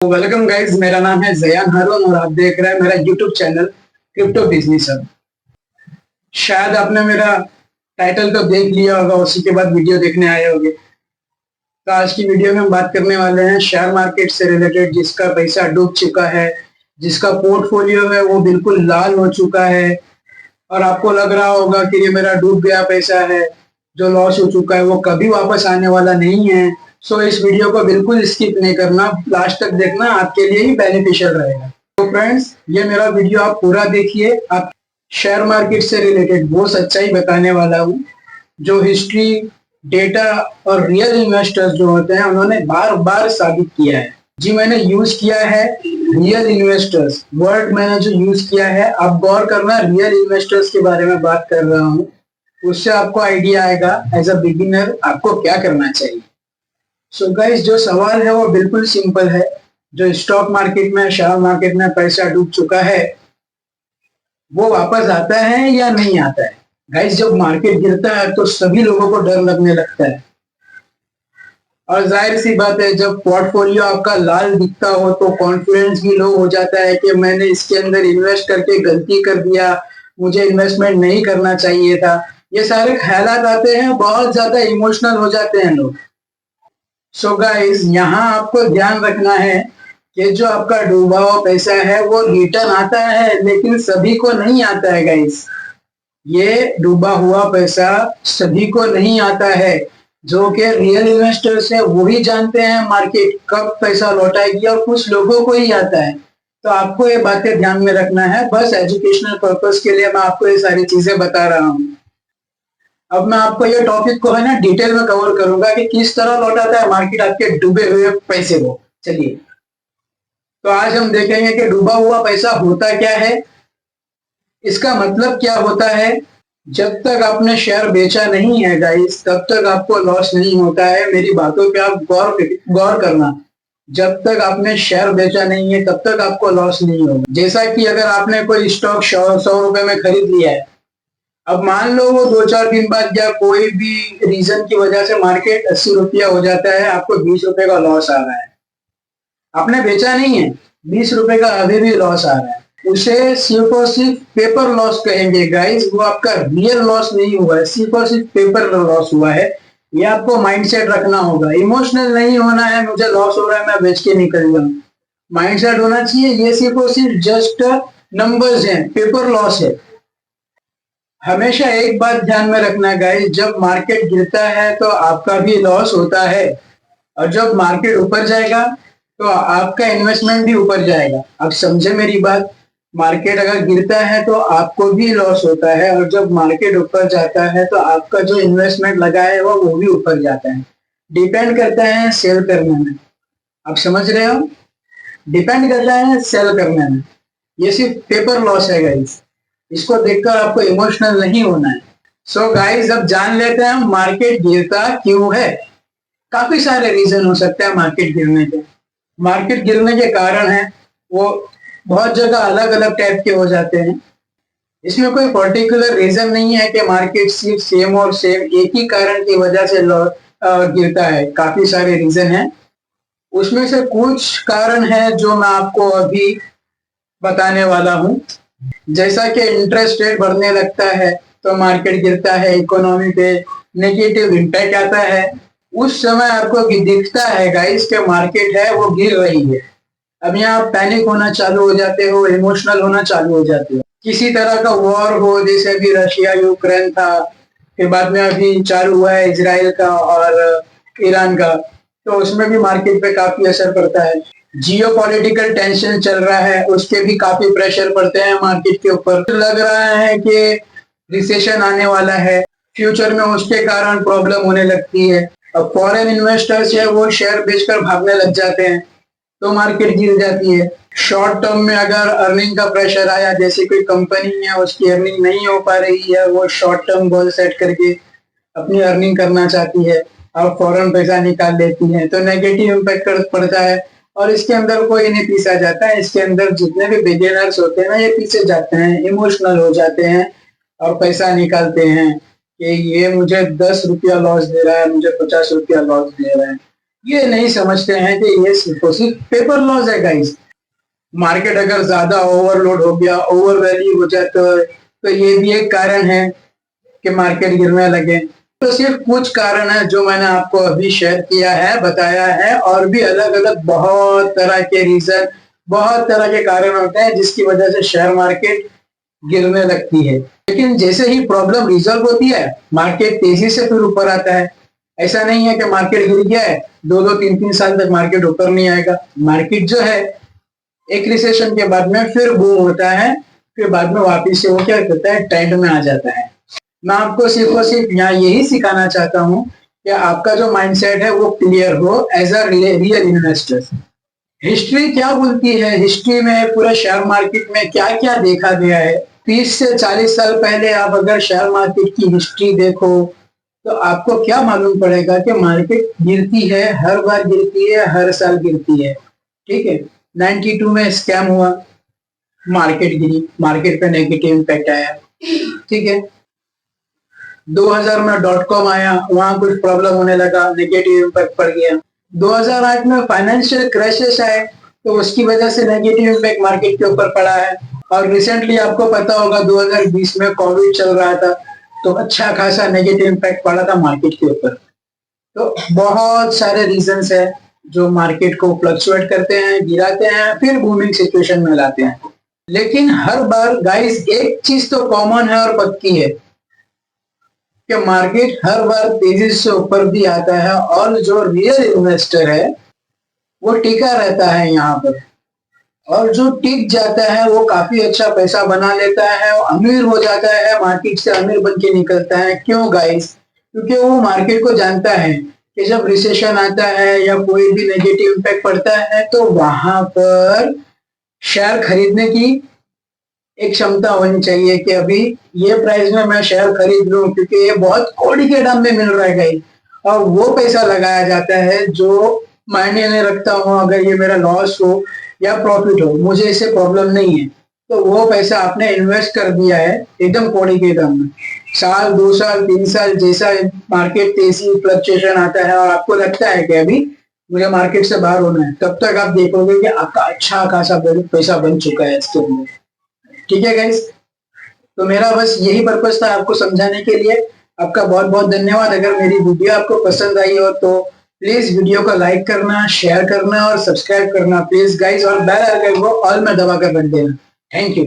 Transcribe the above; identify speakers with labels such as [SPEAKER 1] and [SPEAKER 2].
[SPEAKER 1] Welcome guys, मेरा नाम है जयान हारून और आप देख रहे हैं मेरा YouTube channel crypto business hub. शायद आपने मेरा टाइटल तो देख लिया होगा, उसी के बाद वीडियो देखने आए होंगे। तो आज की वीडियो में हम बात करने वाले हैं शेयर मार्केट से रिलेटेड, जिसका पैसा डूब चुका है, जिसका पोर्टफोलियो है वो बिल्कुल लाल हो चुका है और आपको लग रहा होगा कि ये मेरा डूब गया पैसा है, जो लॉस हो चुका है वो कभी वापस आने वाला नहीं है। सो इस वीडियो को बिल्कुल स्किप नहीं करना, लास्ट तक देखना, आपके लिए ही बेनिफिशियल रहेगा। तो फ्रेंड्स, ये मेरा वीडियो आप पूरा देखिए। आप शेयर मार्केट से रिलेटेड वो सच्चाई बताने वाला हूँ जो हिस्ट्री, डेटा और रियल इन्वेस्टर्स जो होते हैं उन्होंने बार बार साबित किया है। जी, मैंने यूज किया है रियल इन्वेस्टर्स, वर्ड मैंने जो यूज किया है, आप गौर करना, रियल इन्वेस्टर्स के बारे में बात कर रहा हूँ। उससे आपको आइडिया आएगा एज अ बिगिनर आपको क्या करना चाहिए। सो गाइस, जो सवाल है वो बिल्कुल सिंपल है। जो स्टॉक मार्केट में, शेयर मार्केट में पैसा डूब चुका है वो वापस आता है या नहीं आता है? गाइस, जब मार्केट गिरता है तो सभी लोगों को डर लगने लगता है और जाहिर सी बात है, जब पोर्टफोलियो आपका लाल दिखता हो तो कॉन्फिडेंस भी लो हो जाता है कि मैंने इसके अंदर इन्वेस्ट करके गलती कर दिया, मुझे इन्वेस्टमेंट नहीं करना चाहिए था। ये सारे ख्यालात आते हैं, बहुत ज्यादा इमोशनल हो जाते हैं लोग। सो गाइस, यहाँ आपको ध्यान रखना है कि जो आपका डूबा हुआ पैसा है वो रिटर्न आता है, लेकिन सभी को नहीं आता है गाइस। ये डूबा हुआ पैसा सभी को नहीं आता है। जो कि रियल इन्वेस्टर्स है वही जानते हैं मार्केट कब पैसा लौटाएगी, और कुछ लोगों को ही आता है। तो आपको ये बातें ध्यान में रखना है, बस एजुकेशनल पर्पस के लिए मैं आपको ये सारी चीजें बता रहा हूँ। अब मैं आपको ये टॉपिक को है ना डिटेल में कवर करूंगा कि किस तरह लौटाता है मार्केट आपके डूबे हुए पैसे को। चलिए, तो आज हम देखेंगे कि डूबा हुआ पैसा होता क्या है, इसका मतलब क्या होता है। जब तक आपने शेयर बेचा नहीं है गाइस, तब तक आपको लॉस नहीं होता है। मेरी बातों पे आप गौर करना। जब तक आपने शेयर बेचा नहीं है तब तक आपको लॉस नहीं होगा। जैसा कि अगर आपने कोई स्टॉक 100 रुपए में खरीद लिया है, अब मान लो वो 2-4 दिन बाद या कोई भी रीजन की वजह से मार्केट 80 रुपया हो जाता है, आपको 20 रुपए का लॉस आ रहा है। आपने बेचा नहीं है, 20 रुपए का अभी भी लॉस आ रहा है, उसे सिर्फ और सिर्फ पेपर लॉस कहेंगे गाइस। वो आपका रियल लॉस नहीं हुआ है, सिर्फ और सिर्फ पेपर लॉस हुआ है। ये आपको माइंडसेट रखना होगा। इमोशनल नहीं होना है, मुझे लॉस हो रहा है मैं बेच के निकल जाऊं। माइंडसेट होना चाहिए ये सिर्फ और सिर्फ जस्ट नंबर्स हैं, पेपर लॉस है। हमेशा एक बात ध्यान में रखना गाइस, जब मार्केट गिरता है तो आपका भी लॉस होता है, और जब मार्केट ऊपर जाएगा तो आपका इन्वेस्टमेंट भी ऊपर जाएगा। आप समझे मेरी बात? मार्केट अगर गिरता है तो आपको भी लॉस होता है, और जब मार्केट ऊपर जाता है तो आपका जो इन्वेस्टमेंट लगा है वो भी ऊपर जाता है। डिपेंड करता है सेल करने में। आप समझ रहे हो? डिपेंड करता है सेल करने में। ये सिर्फ पेपर लॉस है गाइस, इसको देखकर आपको इमोशनल नहीं होना है। सो गाइस, अब जान लेते हैं मार्केट गिरता क्यों है। काफी सारे रीजन हो सकते हैं मार्केट गिरने के। मार्केट गिरने के कारण है वो बहुत जगह अलग अलग टाइप के हो जाते हैं। इसमें कोई पर्टिकुलर रीजन नहीं है कि मार्केट सिर्फ सेम और सेम एक ही कारण की वजह से गिरता है। काफी सारे रीजन हैं, उसमें से कुछ कारण है जो मैं आपको अभी बताने वाला हूँ। जैसा कि इंटरेस्ट रेट बढ़ने लगता है तो मार्केट गिरता है, इकोनॉमी पे नेगेटिव इम्पैक्ट आता है, उस समय आपको दिखता है गाइस के मार्केट है वो गिर रही है। अब यहाँ पैनिक होना चालू हो जाते हो, इमोशनल होना चालू हो जाते हो। किसी तरह का वॉर हो, जैसे अभी रशिया यूक्रेन था, फिर बाद में अभी चालू हुआ है इजराइल का और ईरान का, तो उसमें भी मार्केट पे काफी असर पड़ता है। जियो पॉलिटिकल टेंशन चल रहा है, उसके भी काफी प्रेशर पड़ते हैं मार्केट के ऊपर। लग रहा है कि रिसेशन आने वाला है फ्यूचर में, उसके कारण प्रॉब्लम होने लगती है। अब फॉरेन इन्वेस्टर्स है वो शेयर बेचकर भागने लग जाते हैं तो मार्केट गिर जाती है। शॉर्ट टर्म में अगर अर्निंग का प्रेशर आया, जैसे कोई कंपनी है उसकी अर्निंग नहीं हो पा रही है, वो शॉर्ट टर्म गोल सेट करके अपनी अर्निंग करना चाहती है और फौरन पैसा निकाल लेती है, तो नेगेटिव इम्पैक्ट पड़ता है। और इसके अंदर कोई नहीं पीसा जाता है, इसके अंदर जितने भी बिगिनर्स होते हैं ना ये पीछे जाते हैं, इमोशनल हो जाते हैं और पैसा निकालते हैं कि ये मुझे 10 रुपया लॉस दे रहा है, मुझे 50 रुपया लॉस दे रहा है। ये नहीं समझते हैं कि ये सिर्फ और सिर्फ पेपर लॉस है गाइस। मार्केट अगर ज्यादा ओवरलोड हो गया, ओवर वैल्यू हो जाता है, तो ये भी एक कारण है कि मार्केट गिरने लगे। तो सिर्फ कुछ कारण है जो मैंने आपको अभी शेयर किया है, बताया है, और भी अलग अलग बहुत तरह के रीजन, बहुत तरह के कारण होते हैं जिसकी वजह से शेयर मार्केट गिरने लगती है। लेकिन जैसे ही प्रॉब्लम रिजॉल्व होती है, मार्केट तेजी से फिर ऊपर आता है। ऐसा नहीं है कि मार्केट गिर गया है, दो दो तीन तीन साल तक मार्केट ऊपर नहीं आएगा। मार्केट जो है एक रिसेशन के बाद में फिर बूम होता है, फिर बाद में वापिस से वो क्या करता है, ट्रेंड में आ जाता है। मैं आपको सिर्फ और सिर्फ यहाँ यही सिखाना चाहता हूँ कि आपका जो माइंडसेट है वो क्लियर हो as a real investor. History क्या बोलती है, हिस्ट्री में पूरा शेयर मार्केट में क्या क्या देखा गया है। 30 से 40 साल पहले आप अगर शेयर मार्केट की हिस्ट्री देखो तो आपको क्या मालूम पड़ेगा कि मार्केट गिरती है, हर बार गिरती है, हर साल गिरती है। ठीक है, 92 में स्कैम हुआ, मार्केट गिरी, मार्केट पे नेगेटिव इम्पैक्ट आया। ठीक है, 2000 में .com आया, वहां कुछ प्रॉब्लम होने लगा, नेगेटिव इम्पैक्ट पड़ गया। 2008 में फाइनेंशियल क्राइसिस आए तो उसकी वजह से नेगेटिव इम्पैक्ट मार्केट के ऊपर पड़ा है। और रिसेंटली आपको पता होगा 2020 में कोविड चल रहा था, तो अच्छा खासा नेगेटिव इम्पैक्ट पड़ा था मार्केट के ऊपर। तो बहुत सारे रीजंस है जो मार्केट को फ्लक्चुएट करते हैं, गिराते हैं, फिर बूमिंग सिचुएशन में लाते हैं। लेकिन हर बार गाइस एक चीज तो कॉमन है और पक्की है कि मार्केट हर बार तेजी से ऊपर भी आता है, और जो रियल इन्वेस्टर है वो टिका रहता है यहाँ पर। और जो टिक जाता है वो काफी अच्छा पैसा बना लेता है, अमीर हो जाता है, मार्केट से अमीर बन के निकलता है। क्यों गाइस? क्योंकि वो मार्केट को जानता है कि जब रिसेशन आता है या कोई भी नेगेटिव इम्पैक्ट पड़ता है तो वहां पर शेयर खरीदने की एक क्षमता होनी चाहिए कि अभी ये प्राइस में मैं शेयर खरीद लूं क्योंकि ये बहुत कौड़ी के दाम में मिल रहा है गाइस। और वो पैसा लगाया जाता है जो मायने नहीं रखता हूं अगर ये मेरा लॉस हो या प्रॉफिट हो, मुझे इससे प्रॉब्लम नहीं है। तो वो पैसा आपने इन्वेस्ट कर दिया है एकदम कौड़ी के दाम में। साल, 2 साल, 3 साल जैसा मार्केट तेजी फ्लक्चुएशन आता है और आपको लगता है कि अभी मुझे मार्केट से बाहर होना है, तब तक आप देखोगे कि आपका अच्छा खासा पैसा बन चुका है इसके अंदर। ठीक है गाइस, तो मेरा बस यही पर्पस था आपको समझाने के लिए। आपका बहुत बहुत धन्यवाद। अगर मेरी वीडियो आपको पसंद आई हो तो प्लीज वीडियो को लाइक करना, शेयर करना और सब्सक्राइब करना प्लीज गाइस, और बेल आइकन को ऑल में दबा कर रख देना। Thank you.